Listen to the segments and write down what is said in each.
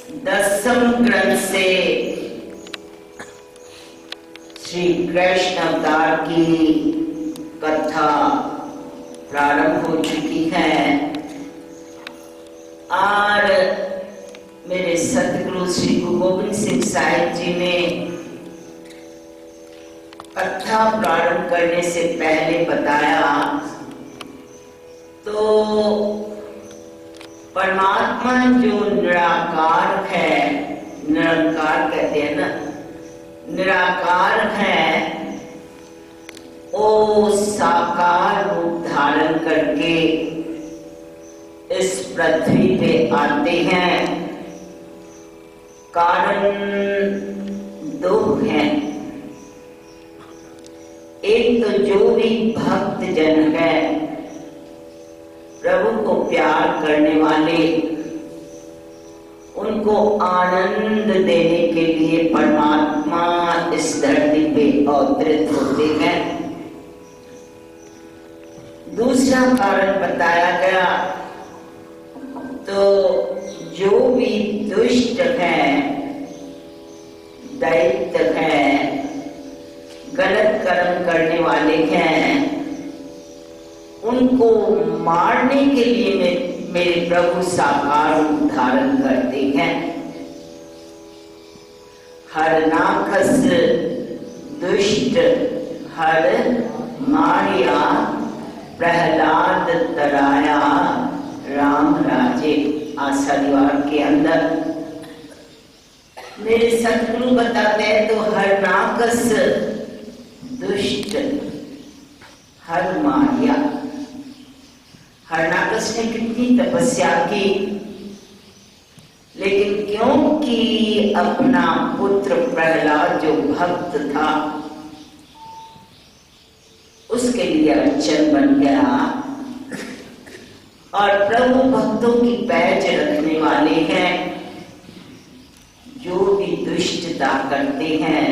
दसम ग्रंथ से श्री कृष्ण अवतार की कथा प्रारंभ हो चुकी है और मेरे सतगुरु श्री गुरु गोविंद सिंह साहिब जी ने कथा प्रारंभ करने से पहले बताया तो परमात्मा जो निराकार है, निराकार कहते हैं ना, निराकार है, वो साकार रूप धारण करके इस पृथ्वी पे आते हैं। कारण दो हैं। एक तो जो भी भक्त जन है, प्रभु को प्यार करने वाले, उनको आनंद देने के लिए परमात्मा इस धरती पे अवतरित होते हैं। दूसरा कारण बताया गया तो जो भी दुष्ट है, दैत्य है, गलत कर्म करने वाले हैं, उनको मारने के लिए मेरे प्रभु साकार रूप धारण करते हैं। हर नाखस दुष्ट हर मारिया, प्रहलाद तराया राम राजे। आशा दीवार के अंदर मेरे सतगुरु बताते हैं तो हर नाकस दुष्ट हर मारिया। हरनाकस ने कितनी तपस्या की, लेकिन क्योंकि अपना पुत्र प्रहलाद जो भक्त था उसके लिए अड़चन बन गया और प्रभु भक्तों की पैज रखने वाले हैं। जो भी दुष्टता करते हैं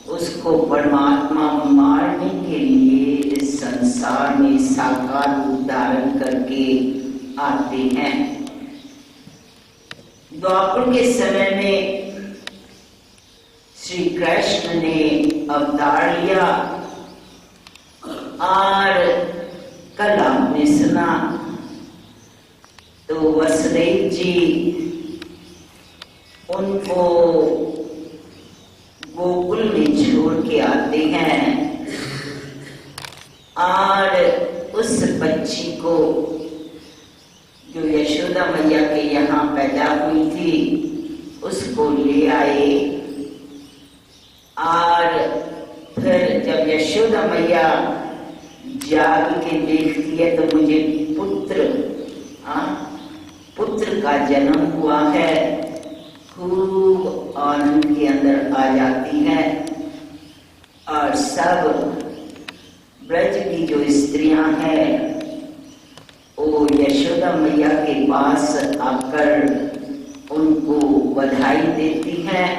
उसको परमात्मा मारने के लिए इस संसार में साकार रूप धारण करके आते हैं। द्वापर के समय में श्री कृष्ण ने अवतार लिया और कल आपने सुना तो वसुदेव जी उनको गोकुल में छोड़ के आते हैं और उस बच्ची को जो यशोदा मैया के यहाँ पैदा हुई थी उसको ले आए और फिर जब यशोदा मैया जाग के देखती है तो मुझे पुत्र का जन्म हुआ है, खूब आनंद के अंदर आ जाती है और सब ब्रज की जो स्त्रियां हैं वो यशोदा मैया के पास आकर उनको बधाई देती हैं।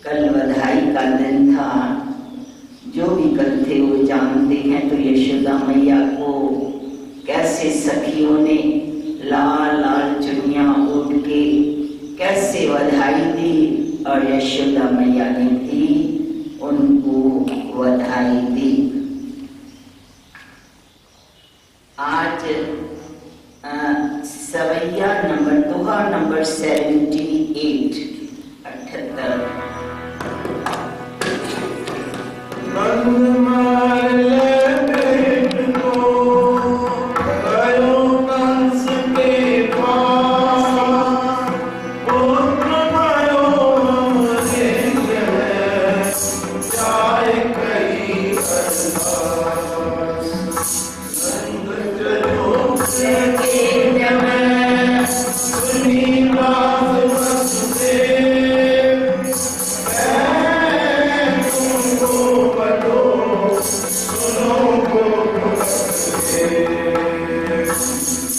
कल बधाई का दिन था, जो भी कल थे वो जानते हैं। तो यशोदा मैया को कैसे सखियों ने लाल लाल चुनिया ओढ़ के कैसे बधाई दी और यशोदा मैया ने भी उनको बधाई दी। आज सवैया नंबर दोहा नंबर 78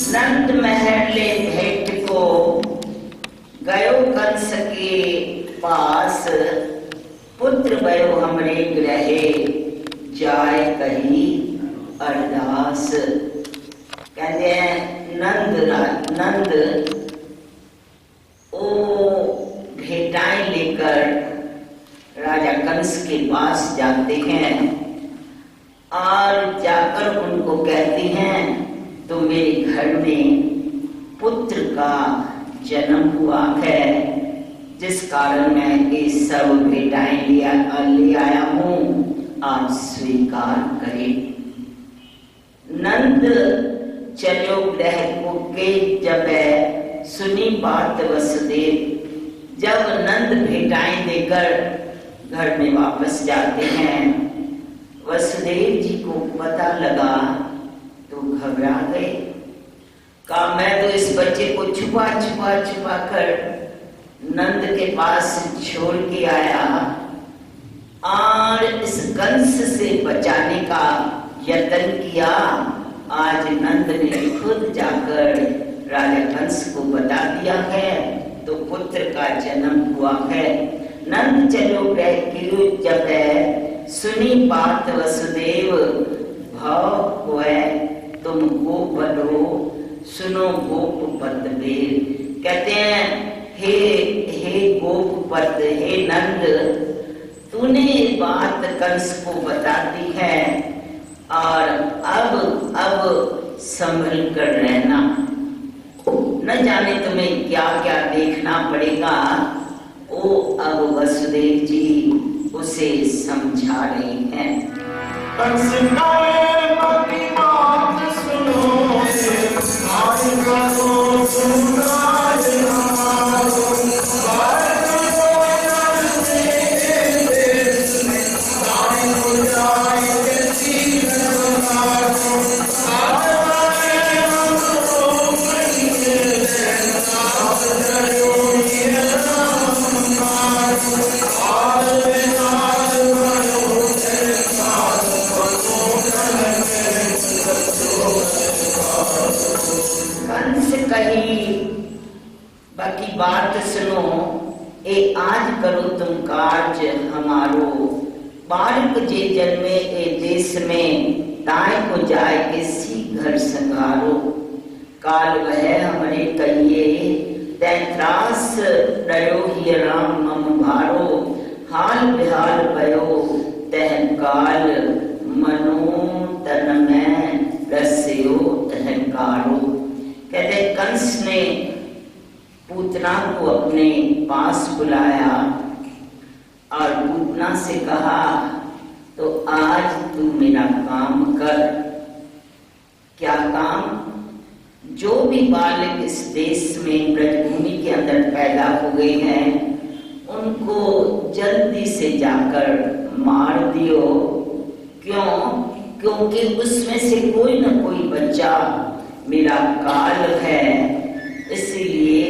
नंद महल ले भेंट को गयो कंस के पास, पुत्र भयो हमरे ग्रहे जाय कही अरदास। कहते हैं नंद कंस के पास जाते हैं और जाकर उनको कहती हैं तो मेरे घर में पुत्र का जन्म हुआ है, जिस कारण मैं ये सब भेंटाएं ले आया हूँ, आप स्वीकार करें। नंद चलो ग्रह को के जब सुनी बात वसुदेव, जब नंद भेंटाएं देकर घर में वापस जाते हैं, वसुदेव जी को पता लगा तो घबरा गए। कहा मैं तो इस बच्चे को छुपा कर नंद के पास छोड़ के आया और इस कंस से बचाने का यत्न किया। आज नंद ने खुद जाकर राजा कंस को बता दिया है तो पुत्र का जन्म हुआ है। नंद चलो गए कि जब सुनी बात वसुदेव, भाव हुए तुम गोप बनो, सुनो गोप पद वेद। कहते हैं हे गोपपत, हे नंद, तूने बात कंस को बता दी है और अब संभल कर रहना, न जाने तुम्हें क्या क्या देखना पड़ेगा। वो अब वसुदेव जी उसे समझा रहे हैं। कंस की बात सुनो, बाकी बात सुनो, ए आज करो तुम कार्य हमारो, बालक जे जन्मे ए देश में, ताय को जाए किसी घर संगारो। काल वह हमरे कहिए, तैत्रास रयो ही राम मम भारो, हाल बिहाल भयो तह काल, मनो तन में रस्यो अहंकारो। कहते कंस ने पूतना को अपने पास बुलाया और पूतना से कहा तो आज तू मेरा काम कर। क्या काम? जो भी बालक इस देश में ब्रजभूमि के अंदर पैदा हो गए हैं उनको जल्दी से जाकर मार दियो। क्यों? क्योंकि उसमें से कोई न कोई बच्चा मेरा काल है, इसीलिए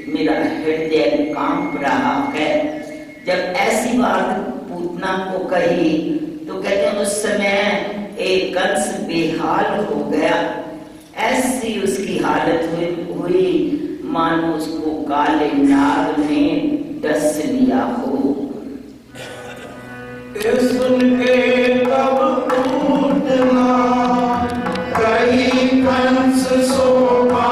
मेरा हृदय कांप रहा है। जब ऐसी बात पूतना को कही तो कहते हैं उस समय एक कंस बेहाल हो गया। ऐसी उसकी हालत हुई मानो उसको काले नाग ने डस लिया हो। सुन के तब पूतना कही कंस सोपा,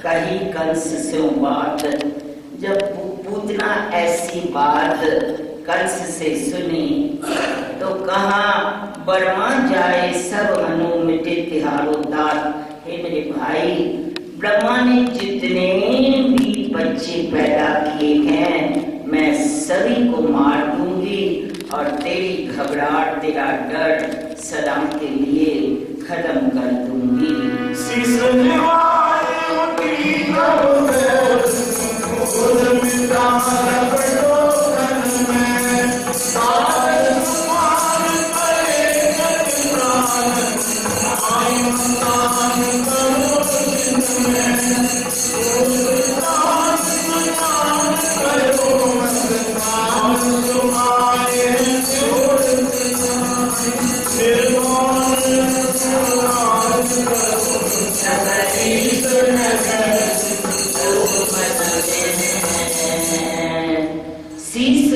कही कंस से बात। जब पूतना ऐसी बात कंस से सुनी तो कहा बर्मा जाए सब मनु मिटे तिहारो तात। हे मेरे भाई, ब्रह्मा ने जितने भी बच्चे पैदा किए हैं मैं सभी को मार दूंगी और तेरी घबराहट, तेरा डर सदा के लिए खत्म कर दूंगी। शीश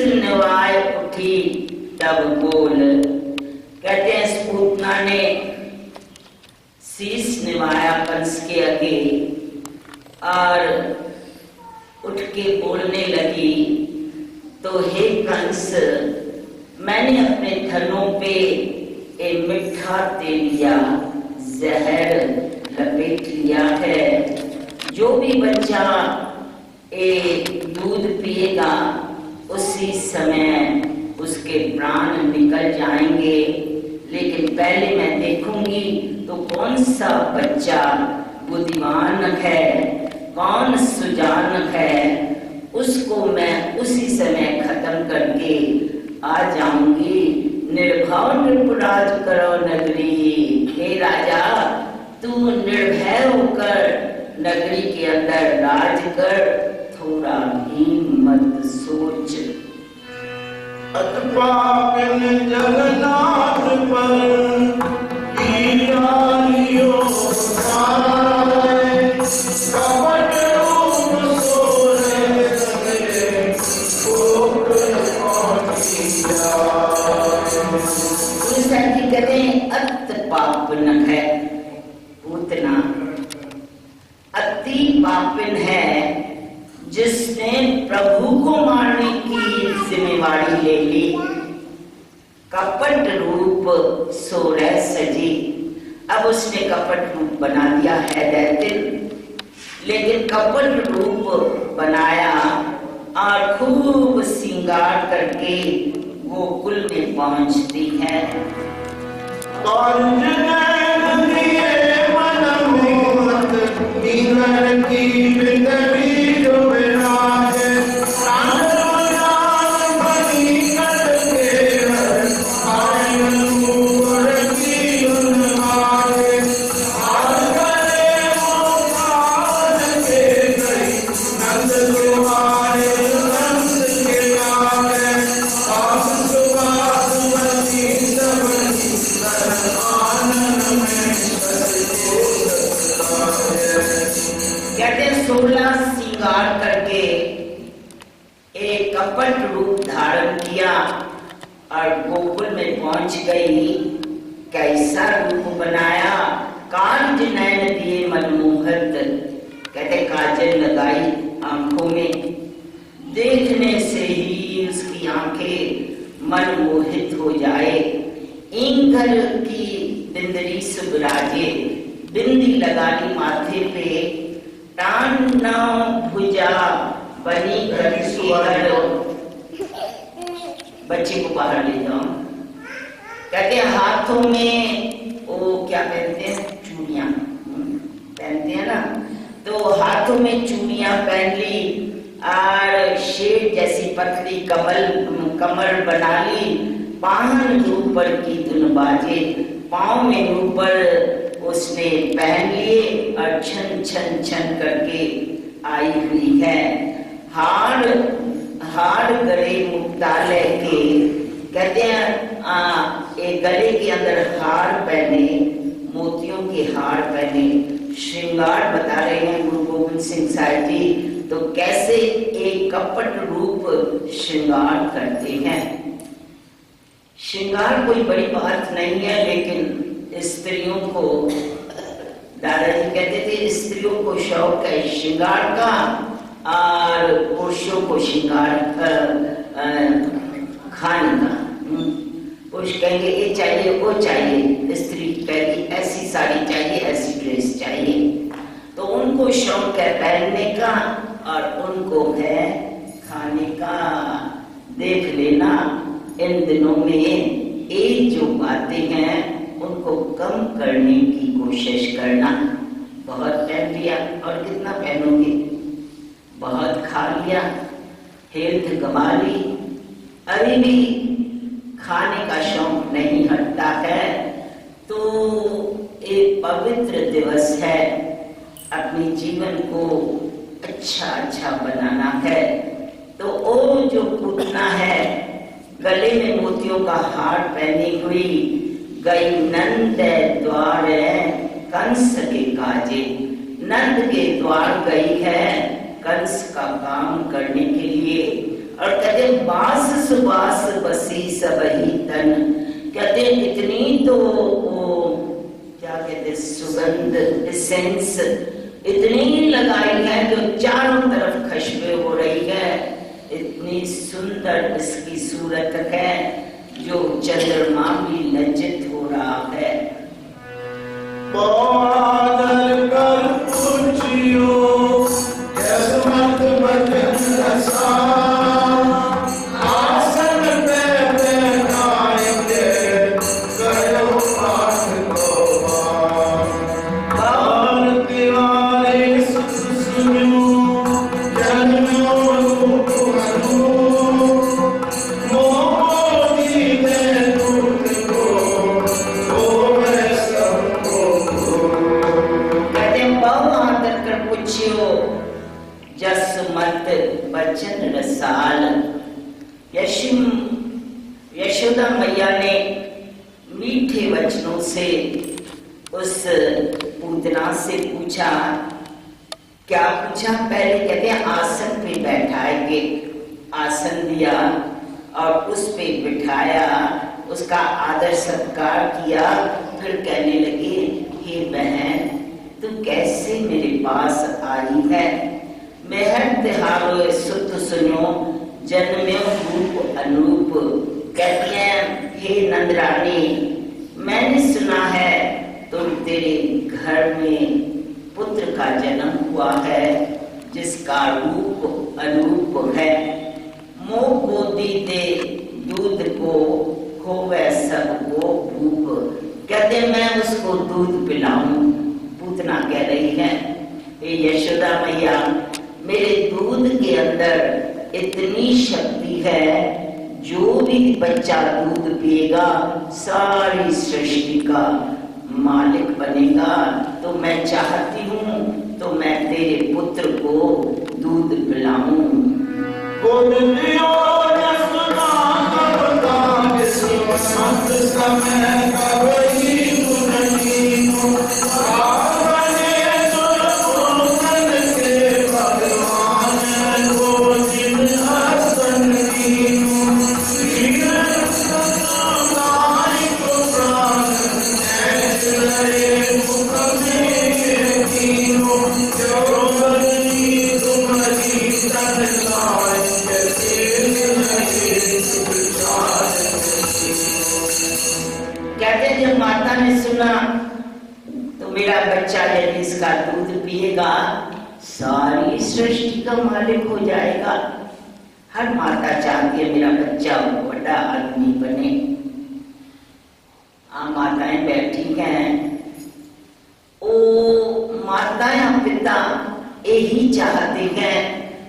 नवाए उठी तब बोल, कहते हैं स्पूतना ने शीश निभाया कंस के आगे और उठ के बोलने लगी, तो हे कंस, मैंने अपने थनों पे एक मीठा तेलिया जहर लपेट लिया है। जो भी बच्चा दूध पिएगा उसी समय उसके प्राण निकल जाएंगे, लेकिन पहले मैं देखूंगी तो कौन सा बच्चा बुद्धिमान है, कौन सुजान है, उसको मैं उसी समय खत्म करके आ जाऊंगी। निर्भय नृपराज करो नगरी, हे राजा तू निर्भय होकर नगरी के अंदर राज कर, थोड़ा भी मत सोच। अतपापन जगन्नाथ पर लीलालियो सारे, कपट रूप सोरे सगरे, कोकन पहुंची जाए। कहते हैं अत पापन है, उतना अति पापन है जिसने प्रभु को मारने की जिम्मेवारी ले ली। कपट रूप सोरह सजी, अब उसने कपट रूप बना दिया है दैत्य, लेकिन कपट रूप बनाया और खूब श्रृंगार करके गोकुल में पहुंचती है। और कपट रूप धारण किया और गोकुल में पहुंच गई। कैसा रूप बनाया, कांच नयन दिए मनमोहत, कहते काजल लगाई आंखों में, देखने से ही उसकी आंखें मनमोहित हो जाए। इंगल की बिंदरी सुबराजे, बिंदी लगानी माथे पे, टांना भुजा बनी बच्चे को बाहर ले जाओ। कहते हैं हाथों में वो क्या पहनते हैं, चूड़ियां पहनते हैं ना, तो हाथों में चूड़ियां पहन ली और शेर जैसी पतली कमर बना ली। पाहन ऊपर की धुन बाजे, पाँव में ऊपर उसने पहन लिए और छन छन छन करके आई हुई है। हाड़ गले मुक्तालय के, कहते हैं एक गले के अंदर हार पहने, मोतियों के हार पहने, श्रृंगार बता रहे हैं गुरु गोविंद सिंह साहिब जी। तो कैसे एक कपट रूप श्रृंगार करते हैं। श्रृंगार कोई बड़ी बात नहीं है, लेकिन स्त्रियों को, दादाजी कहते थे स्त्रियों को शौक है श्रृंगार का और पुरुषों को श्रृंगार खाने का। पुरुष कहेंगे ये चाहिए वो चाहिए, स्त्री कहेगी ऐसी साड़ी चाहिए, ऐसी ड्रेस चाहिए। तो उनको शौक है पहनने का और उनको है खाने का। देख लेना इन दिनों में ये जो बातें हैं उनको कम करने की कोशिश करना। बहुत पहन लिया और कितना पहनोगे, बहुत खा लिया, हेल्थ गंवा ली, अभी भी खाने का शौक नहीं हटता है। तो एक पवित्र दिवस है, अपने जीवन को अच्छा बनाना है। तो वो जो पूतना है गले में मोतियों का हार पहनी हुई, गई नंद द्वार कंस के काजे, नंद के द्वार गई है कंस का काम करने के लिए। और कहते बास सुबास बसी सबही तन, कहते हैं इतनी तो क्या कहते हैं सुगंध एसेंस इतनी लगाई है जो चारों तरफ खुशबू हो रही है। इतनी सुंदर इसकी सूरत है जो चंद्रमा भी लज्जित हो रहा है। बादल कर पूछियो किस्मत बचन रसा आसन पे बैठाएंगे करो पाठ को भारती वाले सुनियो जन्मो रूप अनु मोदी दे तुझको ओ मैं सबको कहते हैं बादल कर पूछियो जसमत बचन रसाल। यशोदा मैया ने मीठे वचनों से उस पूतना से पूछा। क्या पूछा? पहले कहते हैं आसन पे बैठाएंगे, आसन दिया और उस पे बिठाया, उसका आदर सत्कार किया। फिर कहने लगे हे बहन तू कैसे मेरे पास आई है? मेहर तिहारो सुत सुनो जन्म्यो रूप अनूप। कहती हैं हे नंदरानी मैंने सुना है तुम तेरे घर में पुत्र का जन्म हुआ है जिसका रूप अनूप है। मोह गोदी दे दूध को खोवे सबको भूख। कहते मैं उसको दूध पिलाऊं। पूतना कह रही है हे यशोदा मैया मेरे दूध के अंदर इतनी शक्ति है जो भी बच्चा दूध पिएगा सारी सृष्टि का मालिक बनेगा। तो मैं चाहती हूँ तो मैं तेरे पुत्र को दूध पिलाऊं। संत समय कवई मुनि कहते जब माता ने सुना तो मेरा बच्चा यदि इसका दूध पिएगा सारी सृष्टि का मालिक हो जाएगा। हर माता चाहती है मेरा बच्चा बड़ा आदमी बने। माताएं बैठी हैं, ओ माताएं पिता यही चाहते हैं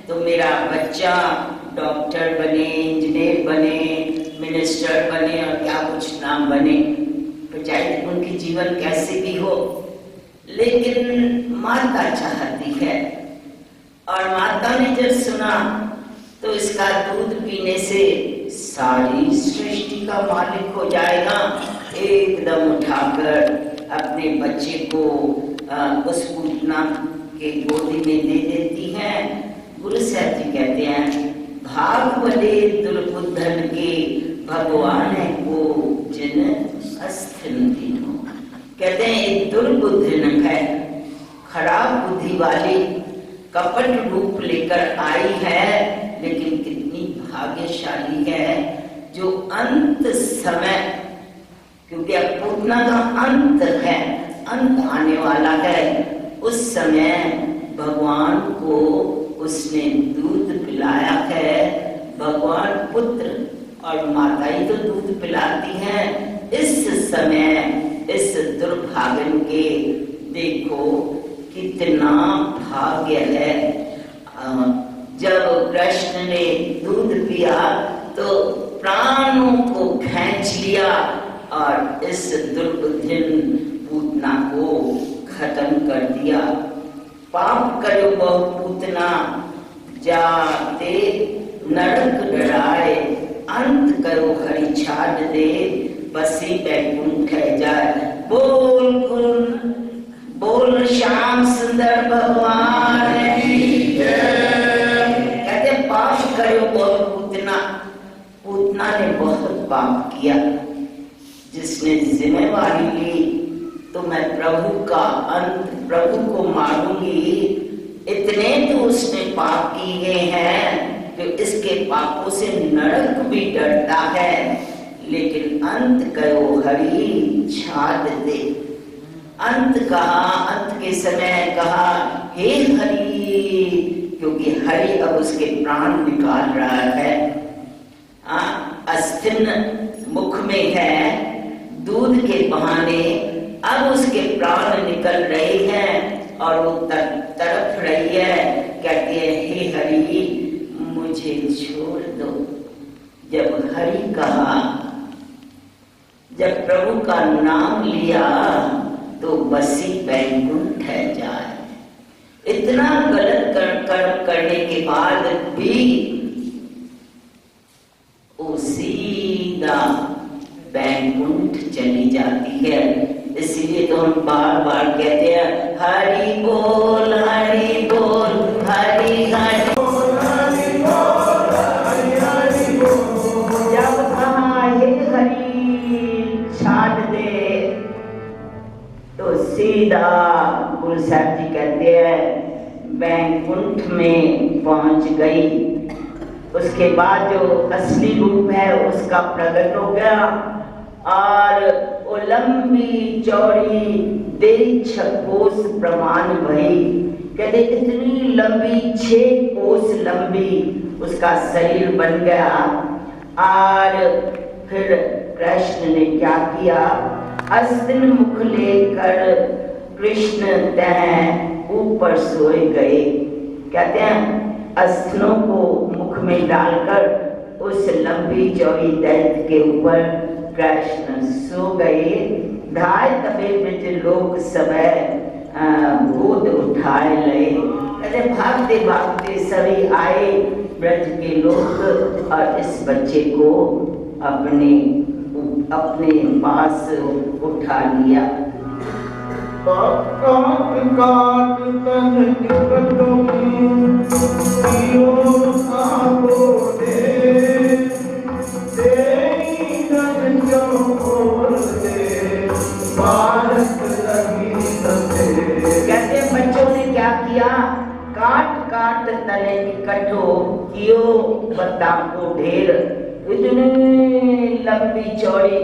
तो मेरा बच्चा डॉक्टर बने, इंजीनियर बने, मिनिस्टर बने और क्या कुछ नाम बने, चाहे उनकी जीवन कैसे भी हो, लेकिन माता चाहती है। और माता ने जब सुना तो इसका दूध पीने से सारी सृष्टि का मालिक हो जाएगा। एकदम उठाकर अपने बच्चे को उस पूतना के गोदी में दे देती है। गुरु साहब जी कहते हैं भाग बले दुर्बुद्धन के भगवान को जिन अस्थिन दिनो। कहते हैं एक दुर्बुद्धन है, खराब बुद्धि वाली कपट रूप लेकर आई है, लेकिन कितनी भाग्यशाली है जो अंत समय, क्योंकि अब पूतना का अंत है, अंत आने वाला है, उस समय भगवान को उसने दूध पिलाया है। भगवान पुत्र और माता ही तो दूध पिलाती हैं। इस समय इस दुर्भाग्यन के देखो कितना भाग्य है। जब कृष्ण ने दूध पिया तो प्राणों को खींच लिया और इस दुर्बुद्धिन पूतना को खत्म कर दिया। पाप करो बहु पूतना जाते नरक डराए, अंत करो हरि छाड़ दे बसी बैकुंठ जाए। बोल श्याम सुंदर भगवान की जय। कहते पाप करो बहुत पूतना ने बहुत पाप किया। जिसने जिम्मेवारी ली तो मैं प्रभु का अंत, प्रभु को मारूंगी, इतने तो उसने पाप किए हैं कि इसके पापों से नरक भी डरता है, लेकिन अंत कहो हरि छाड़ दे। अंत कहा, अंत के समय कहा हे हरि, क्योंकि हरि अब उसके प्राण निकाल रहा है। अस्थिन मुख में है, दूध के बहाने अब उसके प्राण निकल रहे हैं और वो तड़प रही है, कहती है हे हरि मुझे छोड़ दो। जब हरि कहा, जब प्रभु का नाम लिया तो बसी बैकुंठ है जाए। इतना गलत कर्म करने के बाद भी वो सीधा बैकुंठ चली जाती है। इसीलिए तो हम बार बार कहते हैं हरि बोल हरि बोल हरि हरि बोल हरि बोल हरि हरि बोल। जब कहा हे हरि छाड़ दे तो सीधा गुरु साहब जी कहते हैं बैकुंठ में पहुंच गई। उसके बाद जो असली रूप है उसका प्रकट हो गया और वो लंबी चौड़ी 6 कोस प्रमाण भई। कहते इतनी लंबी 6 कोस लंबी उसका शरीर बन गया। और फिर कृष्ण ने क्या किया, अस्तिन मुख लेकर कृष्ण तह ऊपर सोए गए। कहते हैं अस्थिनों को मुख में डालकर उस लंबी चौड़ी दैत्य के ऊपर कृष्ण सो गए। ढाई तबे ब्रज लोग समय गोद उठाए लए। कहते भागते भागते सभी आए ब्रज के लोग और इस बच्चे को अपने पास उठा लिया। कहते बच्चों ने क्या किया, काट काट तले इकट्ठो कियो बत्ता को ढेर। इतनी लंबी चौड़ी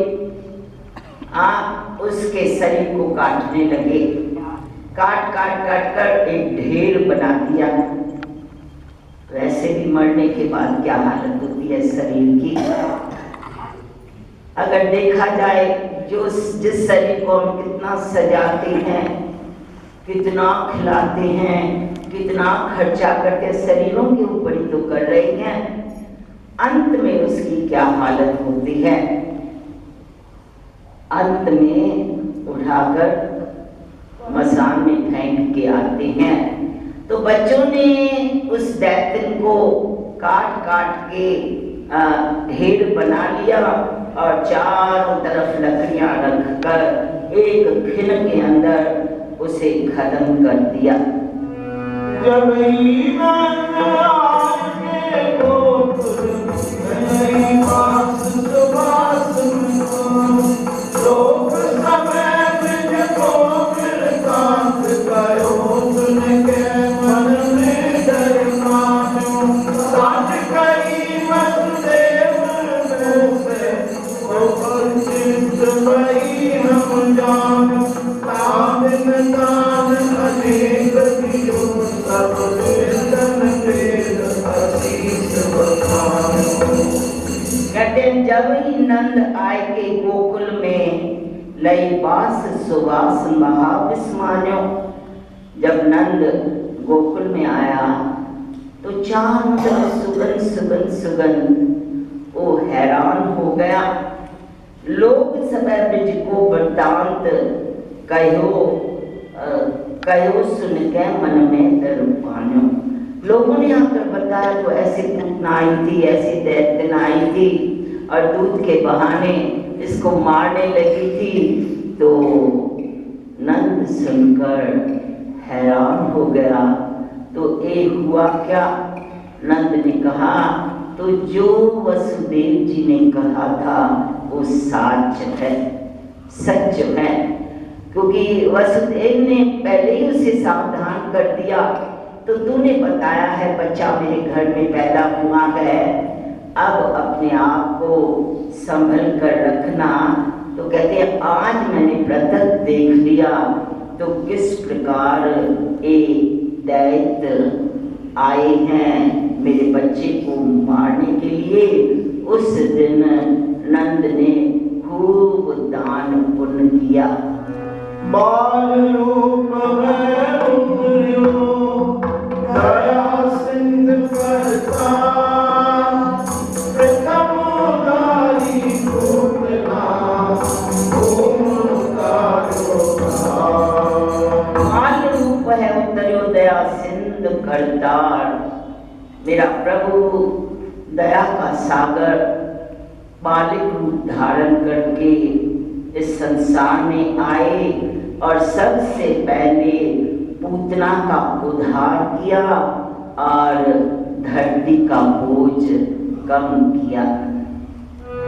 उसके शरीर को काटने लगे। काट काट काट कर एक ढेर बना दिया। वैसे भी मरने के बाद क्या हालत होती है शरीर की। अगर देखा जाए जिस शरीर को हम कितना सजाते हैं, कितना खिलाते हैं, कितना खर्चा करके शरीरों के ऊपर ही तो कर रहे हैं, अंत में उसकी क्या हालत होती है। अंत में उठाकर मसान में फेंक के आते हैं। तो बच्चों ने उस दैत्य को काट काट के ढेर बना लिया और चारों तरफ लकड़ियां रखकर एक खिन के अंदर उसे खत्म कर दिया। जब जब ही नंद आए के गोकुल में लई बास सुबास महाविस्मान्यो। जब नंद गोकुल में आया तो चारों तरफ सुगंध सुगंध सुगंध। वो हैरान हो गया। लोग सब ब्रज को वृत्तांत कहो सुन के मन में डर पानो। लोगों ने आकर बताया तो ऐसे पूतना आई थी, ऐसी दैत्यन आई थी और दूध के बहाने इसको मारने लगी थी। तो नंद सुनकर हैरान हो गया। तो एक हुआ क्या, नंद ने कहा तो जो वसुदेव जी ने कहा था वो सच है। सच है, क्योंकि वसुदेव ने पहले ही उसे सावधान कर दिया। तो तूने बताया है बच्चा मेरे घर में पैदा हुआ है, अब अपने आप को संभल कर रखना। तो कहते हैं आज मैंने प्रत्यक्ष देख लिया तो किस प्रकार एक दैत्य आए हैं मेरे बच्चे को मारने के लिए। उस दिन नंद ने खूब दान पुण्य किया। बाल रूप है उतरियो, दया सिंधु करता, प्रथम उदारी पूतना, बाल रूप है उतरियो, दया सिंधु करतार। मेरा प्रभु दया का सागर बालिक रूप धारण करके इस संसार में आए और सबसे पहले पूतना का उद्धार किया और धरती का बोझ कम किया।